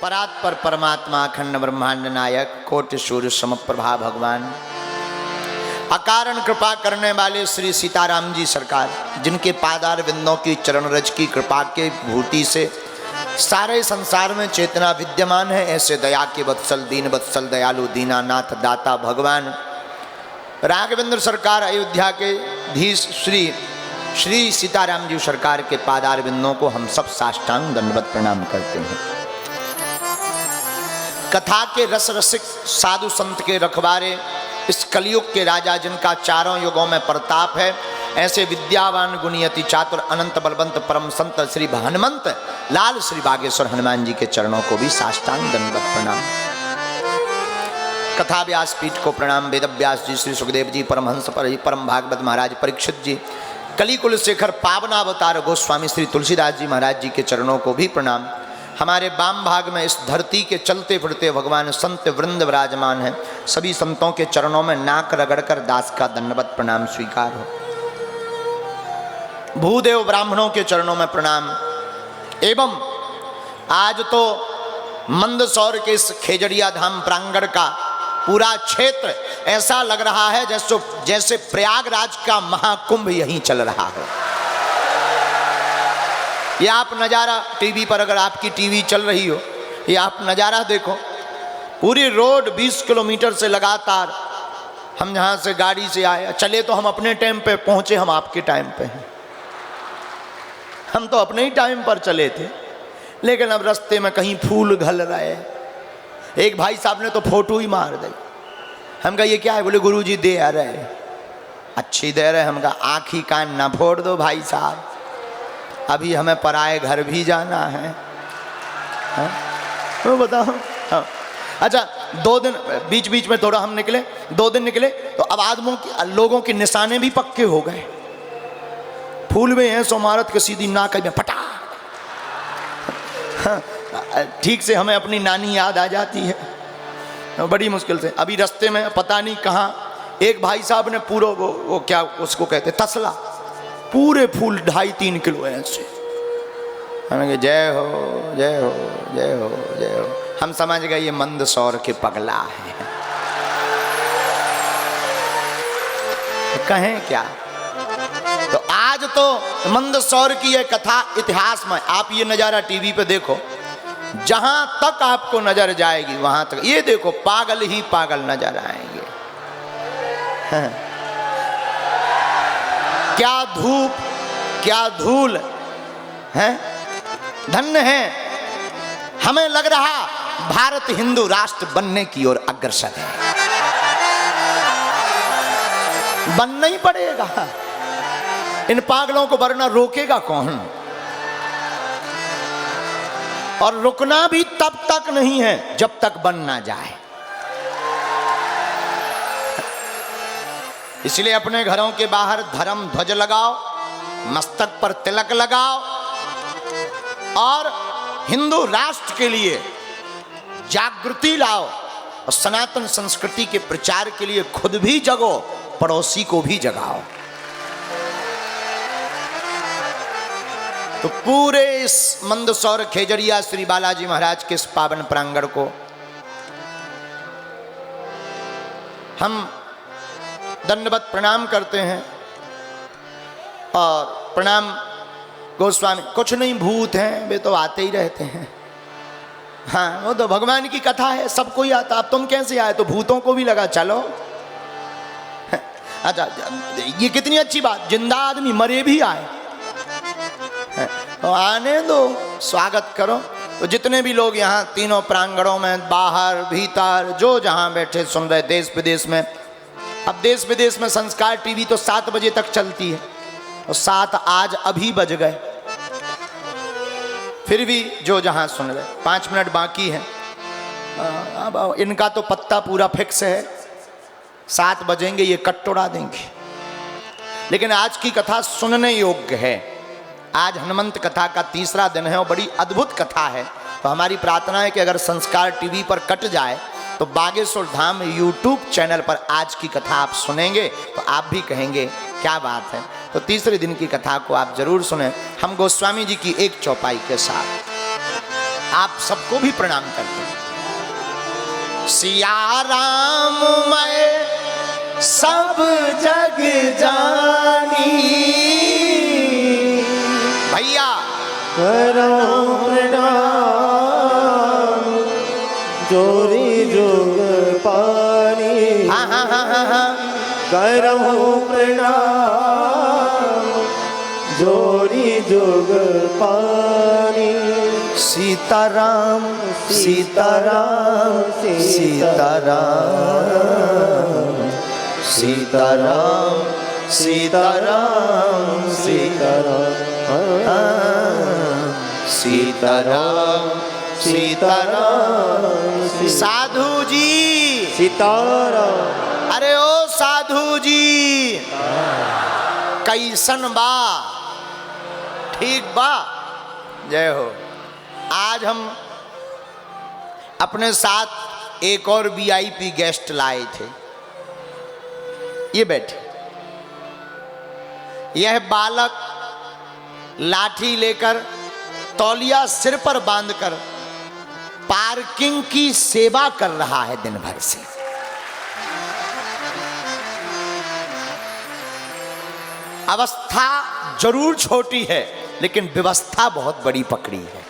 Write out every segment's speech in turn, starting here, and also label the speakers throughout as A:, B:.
A: परात्पर परमात्मा अखंड ब्रह्मांड नायक कोटि सूर्य समप्रभा भगवान अकारण कृपा करने वाले श्री सीताराम जी सरकार, जिनके पादार बिंदों की चरण रज की कृपा के भूति से सारे संसार में चेतना विद्यमान है, ऐसे दया के वत्सल दीन वत्सल दयालु दीनानाथ दाता भगवान राघवेंद्र सरकार अयोध्या के धीश श्री सीताराम जी सरकार के पादार बिंदों को हम सब साष्टांग दंडवत प्रणाम करते हैं। कथा के रस रसिक साधु संत के रखवारे, इस कलयुग के राजा जिनका चारों युगों में प्रताप है, ऐसे विद्यावान गुणियति चातुर अनंत बलवंत परम संत श्री हनुमंत लाल श्री बागेश्वर हनुमान जी के चरणों को भी साष्टांग दंडवत प्रणाम। कथा व्यास पीठ को प्रणाम। वेद व्यास जी, श्री सुखदेव जी, परमहंस परम भागवत महाराज परीक्षित जी, कलिकुल शेखर पावनावतार गोस्वामी श्री तुलसीदास जी महाराज जी के चरणों को भी प्रणाम। हमारे वाम भाग में इस धरती के चलते फिरते भगवान संत वृंद विराजमान हैं, सभी संतों के चरणों में नाक रगड़कर दास का दंडवत प्रणाम स्वीकार हो। भूदेव ब्राह्मणों के चरणों में प्रणाम। एवं आज तो मंदसौर के इस खेजड़िया धाम प्रांगण का पूरा क्षेत्र ऐसा लग रहा है जैसे प्रयागराज का महाकुंभ यहीं चल रहा है। ये आप नज़ारा टीवी पर, अगर आपकी टीवी चल रही हो, ये आप नज़ारा देखो। पूरी रोड 20 किलोमीटर से लगातार, हम जहाँ से गाड़ी से आए, चले तो हम अपने टाइम पे पहुँचे, हम आपके टाइम पे हैं। हम तो अपने ही टाइम पर चले थे, लेकिन अब रास्ते में कहीं फूल घल रहे। एक भाई साहब ने तो फोटो ही मार दी। हम कहा ये क्या है? बोले गुरुजी दे आ रहे। अच्छी दे रहे। हम कहा आँख ही कान ना फोड़ दो भाई साहब, अभी हमें पराए घर भी जाना है। तो बताओ। हाँ। अच्छा, 2 दिन बीच बीच में थोड़ा हम निकले, 2 दिन निकले तो अब लोगों के निशाने भी पक्के हो गए। फूल में हैं सोमारत के सीधी नाक में पटा। हाँ, ठीक से हमें अपनी नानी याद आ जाती है बड़ी मुश्किल से। अभी रास्ते में पता नहीं कहाँ एक भाई साहब ने पूरा वो क्या उसको कहते तसला, पूरे फूल 2.5-3 किलो ऐसे। हमने कहा जय हो जय हो जय हो जय हो। हम समझ गए ये मंदसौर के पगला है। तो कहें क्या? तो आज तो मंदसौर की ये कथा इतिहास में, आप ये नज़ारा टीवी पे देखो, जहां तक आपको नजर जाएगी वहां तक ये देखो पागल ही पागल नजर आएंगे। हाँ। क्या धूप क्या धूल है। धन्य है, हमें लग रहा भारत हिंदू राष्ट्र बनने की ओर अग्रसर है। बनना ही पड़ेगा। इन पागलों को वरना रोकेगा कौन? और रुकना भी तब तक नहीं है जब तक बन ना जाए। इसलिए अपने घरों के बाहर धर्म ध्वज लगाओ, मस्तक पर तिलक लगाओ और हिंदू राष्ट्र के लिए जागृति लाओ और सनातन संस्कृति के प्रचार के लिए खुद भी जगो, पड़ोसी को भी जगाओ। तो पूरे इस मंदसौर खेजड़िया श्री बालाजी महाराज के इस पावन प्रांगण को हम दंडवत प्रणाम करते हैं। और प्रणाम गोस्वामी, कुछ नहीं भूत हैं, वे तो आते ही रहते हैं। हाँ, वो तो भगवान की कथा है, सबको ही आता। अब तुम कैसे आए? तो भूतों को भी लगा चलो। अच्छा, ये कितनी अच्छी बात, जिंदा आदमी मरे भी आए तो आने दो, स्वागत करो। तो जितने भी लोग यहाँ तीनों प्रांगणों में, बाहर भीतर, जो जहाँ बैठे सुन रहे, देश विदेश में। अब देश विदेश में संस्कार टीवी तो 7 बजे तक चलती है और 7 आज अभी बज गए, फिर भी जो जहाँ सुन रहे। 5 मिनट बाकी है। अब इनका तो पत्ता पूरा फिक्स है, 7 बजेंगे ये कट उड़ा देंगे। लेकिन आज की कथा सुनने योग्य है। आज हनुमंत कथा का 3रा दिन है और बड़ी अद्भुत कथा है। तो हमारी प्रार्थना है कि अगर संस्कार टीवी पर कट जाए तो बागेश्वर धाम यूट्यूब चैनल पर आज की कथा आप सुनेंगे तो आप भी कहेंगे क्या बात है। तो 3रे दिन की कथा को आप जरूर सुने, हम गोस्वामी जी की एक चौपाई के साथ। आप सबको भी प्रणाम करते हैं। सिया राम मैं सब जग जानी, भैया
B: करो प्रणाम जोरी जोग पानी।
A: हाँ हाँ हाँ हाँ हाँ,
B: करो प्रणाम जोरी जोग पानी।
A: सीताराम सीताराम सीताराम सीताराम सीताराम सीताराम सीताराम। साधु जी
B: सीताराम।
A: अरे ओ साधु जी कैसन बा? ठीक बा? जय हो। आज हम अपने साथ एक और वीआईपी गेस्ट लाए थे। ये बैठे, यह बालक लाठी लेकर तौलिया सिर पर बांधकर पार्किंग की सेवा कर रहा है दिन भर से। अवस्था जरूर छोटी है लेकिन व्यवस्था बहुत बड़ी पकड़ी है।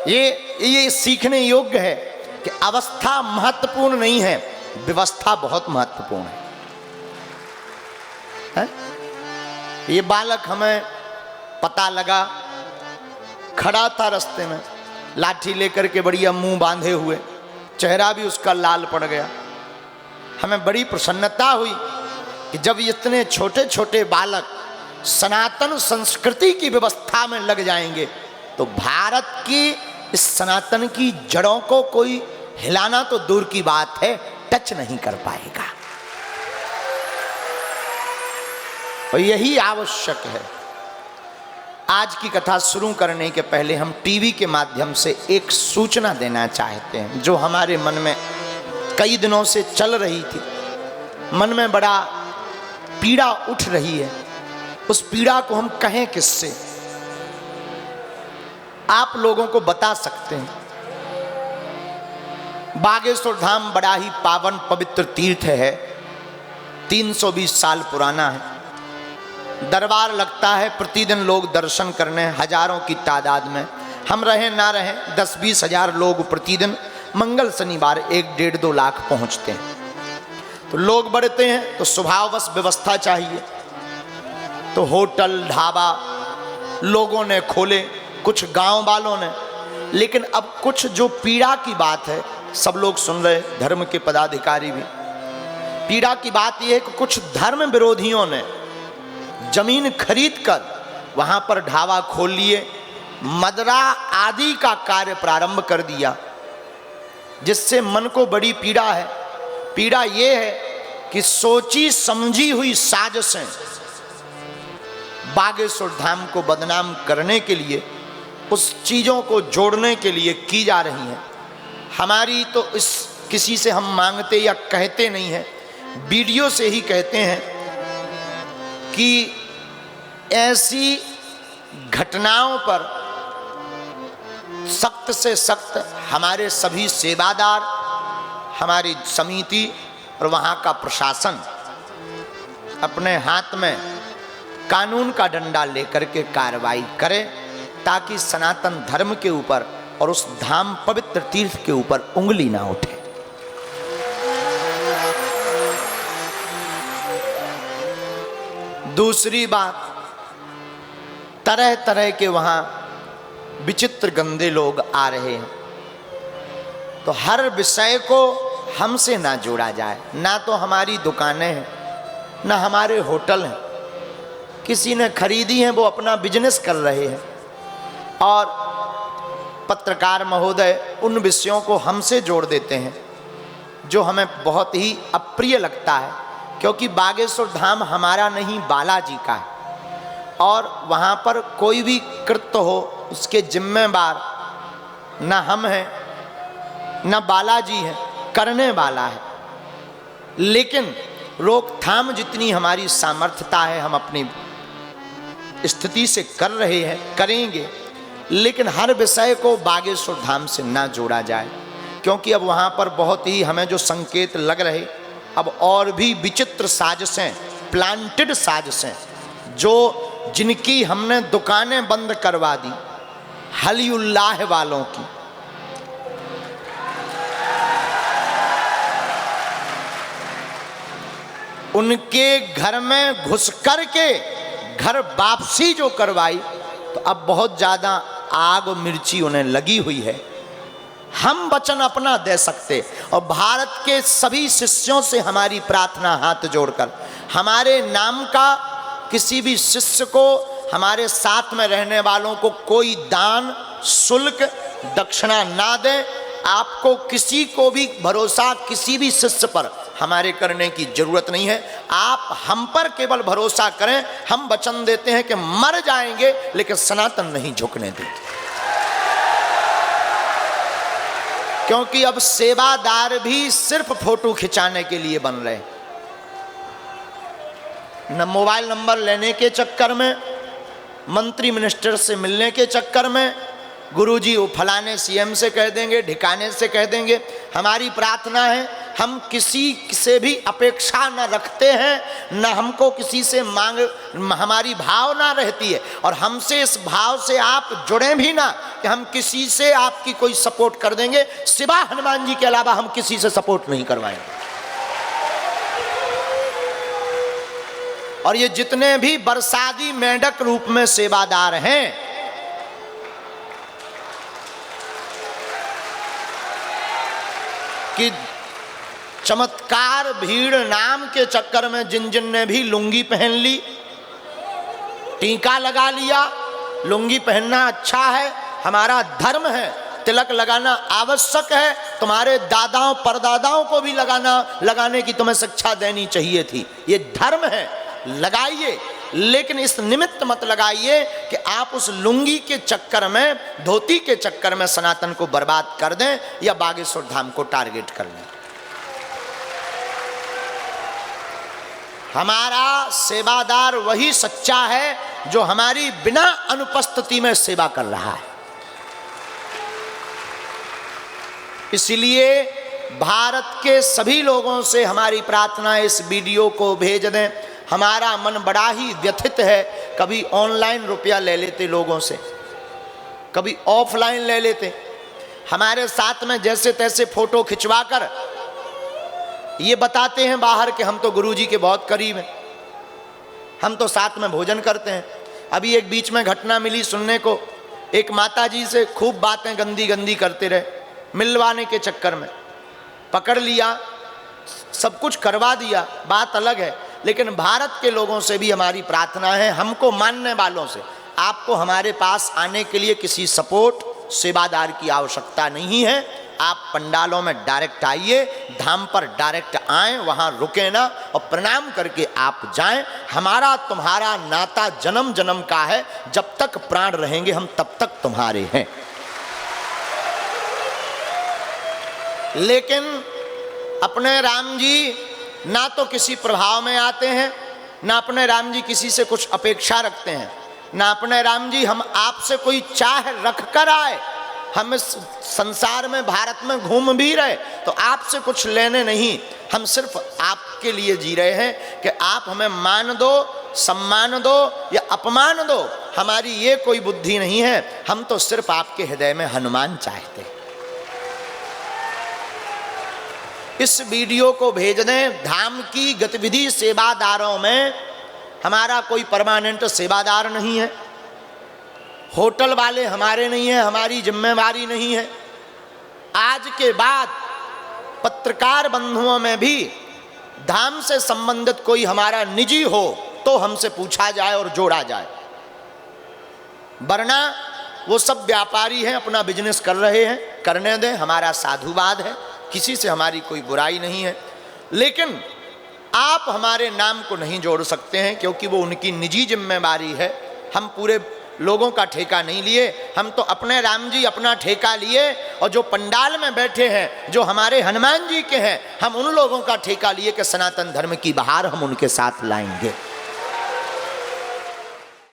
A: ये सीखने योग्य है कि अवस्था महत्वपूर्ण नहीं है, व्यवस्था बहुत महत्वपूर्ण है? ये बालक हमें पता लगा, खड़ा था रास्ते में लाठी लेकर के, बढ़िया मुंह बांधे हुए, चेहरा भी उसका लाल पड़ गया। हमें बड़ी प्रसन्नता हुई कि जब इतने छोटे छोटे बालक सनातन संस्कृति की व्यवस्था में लग जाएंगे तो भारत की इस सनातन की जड़ों को कोई हिलाना तो दूर की बात है, टच नहीं कर पाएगा। और यही आवश्यक है। आज की कथा शुरू करने के पहले हम टीवी के माध्यम से एक सूचना देना चाहते हैं जो हमारे मन में कई दिनों से चल रही थी। मन में बड़ा पीड़ा उठ रही है। उस पीड़ा को हम कहें किससे? आप लोगों को बता सकते हैं। बागेश्वर धाम बड़ा ही पावन पवित्र तीर्थ है, 320 साल पुराना है। दरबार लगता है, प्रतिदिन लोग दर्शन करने हजारों की तादाद में, हम रहें ना रहें 10-20 हजार लोग प्रतिदिन मंगल शनिवार 1-1.5-2 लाख पहुंचते हैं। तो लोग बढ़ते हैं तो स्वभाववश व्यवस्था चाहिए। तो होटल ढाबा लोगों ने खोले, कुछ गांव वालों ने, लेकिन अब कुछ जो पीड़ा की बात है, सब लोग सुन रहे, धर्म के पदाधिकारी भी। पीड़ा की बात यह है कि कुछ धर्म विरोधियों ने जमीन खरीदकर वहां पर ढाबा खोल लिए, मदरा आदि का कार्य प्रारंभ कर दिया, जिससे मन को बड़ी पीड़ा है। पीड़ा यह है कि सोची समझी हुई साजिशें बागेश्वर धाम को बदनाम करने के लिए, उस चीज़ों को जोड़ने के लिए की जा रही हैं। हमारी तो इस किसी से हम मांगते या कहते नहीं हैं, वीडियो से ही कहते हैं कि ऐसी घटनाओं पर सख्त से सख्त हमारे सभी सेवादार, हमारी समिति और वहाँ का प्रशासन अपने हाथ में कानून का डंडा लेकर के कार्रवाई करे, ताकि सनातन धर्म के ऊपर और उस धाम पवित्र तीर्थ के ऊपर उंगली ना उठे। दूसरी बात, तरह तरह के वहाँ विचित्र गंदे लोग आ रहे हैं, तो हर विषय को हमसे ना जोड़ा जाए। ना तो हमारी दुकानें हैं, ना हमारे होटल हैं, किसी ने खरीदी हैं, वो अपना बिजनेस कर रहे हैं। और पत्रकार महोदय उन विषयों को हमसे जोड़ देते हैं जो हमें बहुत ही अप्रिय लगता है, क्योंकि बागेश्वर धाम हमारा नहीं, बालाजी का है। और वहाँ पर कोई भी कृत्य हो उसके जिम्मेदार न हम हैं न बालाजी है, करने वाला है। लेकिन रोकथाम जितनी हमारी सामर्थ्यता है हम अपनी स्थिति से कर रहे हैं, करेंगे, लेकिन हर विषय को बागेश्वर धाम से ना जोड़ा जाए, क्योंकि अब वहाँ पर बहुत ही हमें जो संकेत लग रहे, अब और भी विचित्र साजिशें, प्लांटेड साजिशें, जो जिनकी हमने दुकानें बंद करवा दी हलीउल्लाह वालों की। उनके घर में घुस कर के घर वापसी जो करवाई, तो अब बहुत ज़्यादा आग और मिर्ची उन्हें लगी हुई है। हम वचन अपना दे सकते, और भारत के सभी शिष्यों से हमारी प्रार्थना हाथ जोड़कर, हमारे नाम का किसी भी शिष्य को, हमारे साथ में रहने वालों को कोई दान, शुल्क, दक्षिणा ना दें। आपको किसी को भी भरोसा किसी भी शिष्य पर हमारे करने की जरूरत नहीं है। आप हम पर केवल भरोसा करें। हम वचन देते हैं कि मर जाएंगे लेकिन सनातन नहीं झुकने देंगे, क्योंकि अब सेवादार भी सिर्फ फोटो खिंचाने के लिए बन रहे हैं। न मोबाइल नंबर लेने के चक्कर में, मंत्री मिनिस्टर से मिलने के चक्कर में, गुरुजी वो फलाने सीएम से कह देंगे, ढिकाने से कह देंगे। हमारी प्रार्थना है, हम किसी से भी अपेक्षा न रखते हैं, न हमको किसी से मांग, हमारी भावना रहती है, और हमसे इस भाव से आप जुड़े भी ना कि हम किसी से आपकी कोई सपोर्ट कर देंगे। सिवा हनुमान जी के अलावा हम किसी से सपोर्ट नहीं करवाएंगे। और ये जितने भी बरसाती मेंढक रूप में सेवादार हैं, कि चमत्कार भीड़ नाम के चक्कर में जिन जिन ने भी लुंगी पहन ली, टीका लगा लिया, लुंगी पहनना अच्छा है, हमारा धर्म है, तिलक लगाना आवश्यक है, तुम्हारे दादाओं परदादाओं को भी लगाने की तुम्हें शिक्षा देनी चाहिए थी, ये धर्म है, लगाइए। लेकिन इस निमित्त मत लगाइए कि आप उस लुंगी के चक्कर में, धोती के चक्कर में सनातन को बर्बाद कर दें या बागेश्वर धाम को टारगेट कर लें। हमारा सेवादार वही सच्चा है जो हमारी बिना अनुपस्थिति में सेवा कर रहा है। इसलिए भारत के सभी लोगों से हमारी प्रार्थना, इस वीडियो को भेज दें। हमारा मन बड़ा ही व्यथित है, कभी ऑनलाइन रुपया ले लेते लोगों से, कभी ऑफलाइन ले लेते, हमारे साथ में जैसे तैसे फोटो खिंचवा कर ये बताते हैं बाहर कि हम तो गुरुजी के बहुत करीब हैं, हम तो साथ में भोजन करते हैं। अभी एक बीच में घटना मिली सुनने को, एक माताजी से खूब बातें गंदी गंदी करते रहे, मिलवाने के चक्कर में पकड़ लिया, सब कुछ करवा दिया, बात अलग है। लेकिन भारत के लोगों से भी हमारी प्रार्थना है, हमको मानने वालों से, आपको हमारे पास आने के लिए किसी सपोर्ट, सेवादार की आवश्यकता नहीं है। आप पंडालों में डायरेक्ट आइए, धाम पर डायरेक्ट आएं, वहां रुके ना, और प्रणाम करके आप जाएं। हमारा तुम्हारा नाता जन्म जन्म का है, जब तक प्राण रहेंगे हम तब तक तुम्हारे हैं। लेकिन अपने राम जी ना तो किसी प्रभाव में आते हैं, ना अपने राम जी किसी से कुछ अपेक्षा रखते हैं, ना अपने राम जी हम आपसे कोई चाह रख कर आए। हम इस संसार में, भारत में घूम भी रहे तो आपसे कुछ लेने नहीं, हम सिर्फ आपके लिए जी रहे हैं कि आप हमें मान दो, सम्मान दो या अपमान दो, हमारी ये कोई बुद्धि नहीं है। हम तो सिर्फ आपके हृदय में हनुमान चाहते हैं। इस वीडियो को भेज दें। धाम की गतिविधि सेवादारों में हमारा कोई परमानेंट सेवादार नहीं है, होटल वाले हमारे नहीं हैं, हमारी जिम्मेवारी नहीं है। आज के बाद पत्रकार बंधुओं में भी धाम से संबंधित कोई हमारा निजी हो तो हमसे पूछा जाए और जोड़ा जाए, वरना वो सब व्यापारी हैं, अपना बिजनेस कर रहे हैं, करने दें, हमारा साधुवाद है, किसी से हमारी कोई बुराई नहीं है। लेकिन आप हमारे नाम को नहीं जोड़ सकते हैं, क्योंकि वो उनकी निजी जिम्मेवारी है। हम पूरे लोगों का ठेका नहीं लिए, हम तो अपने राम जी अपना ठेका लिए, और जो पंडाल में बैठे हैं जो हमारे हनुमान जी के हैं, हम उन लोगों का ठेका लिए कि सनातन धर्म की बहार हम उनके साथ लाएंगे।